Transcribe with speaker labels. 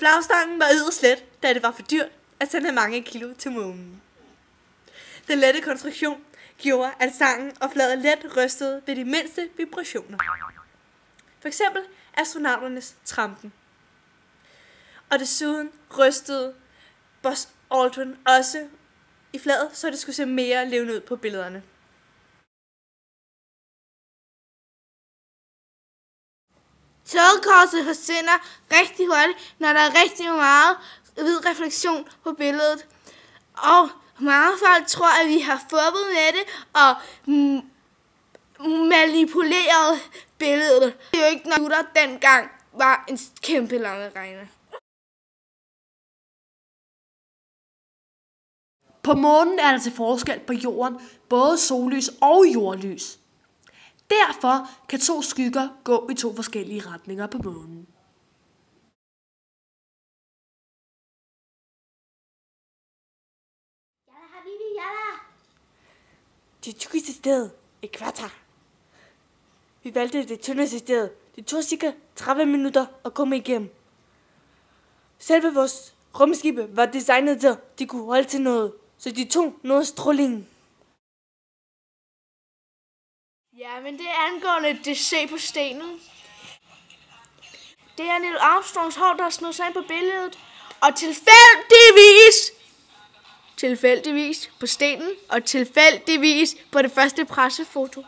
Speaker 1: Flagstangen var yderst let, da det var for dyrt at sende mange kilo til månen. Den lette konstruktion gjorde, at stangen og flaget let rystede ved de mindste vibrationer. For eksempel astronauternes trampen. Og desuden rystede Buzz Aldrin også i flaget, så det skulle se mere levende ud på billederne.
Speaker 2: Togekorset forsvinder rigtig hurtigt, når der er rigtig meget hvid refleksion på billedet. Og mange folk tror, at vi har fuppet med det og manipuleret billedet. Det er jo ikke, når der dengang var en kæmpe lommeregner.
Speaker 3: På månen er der til forskel på jorden både sollys og jordlys. Derfor kan to skygger gå i to forskellige retninger på månen.
Speaker 1: Det tykkeste sted, ækvator. Vi valgte det tyndeste sted. Det tog cirka 30 minutter at komme igennem. Selve vores rumskibe var designet til, at de kunne holde til noget, så de tog noget stråling.
Speaker 2: Ja, men det er angående det se på stenen. Det er Neil Armstrongs hår, der er snudt sig ind på billedet. Og tilfældigvis på stenen, og tilfældigvis på det første pressefoto.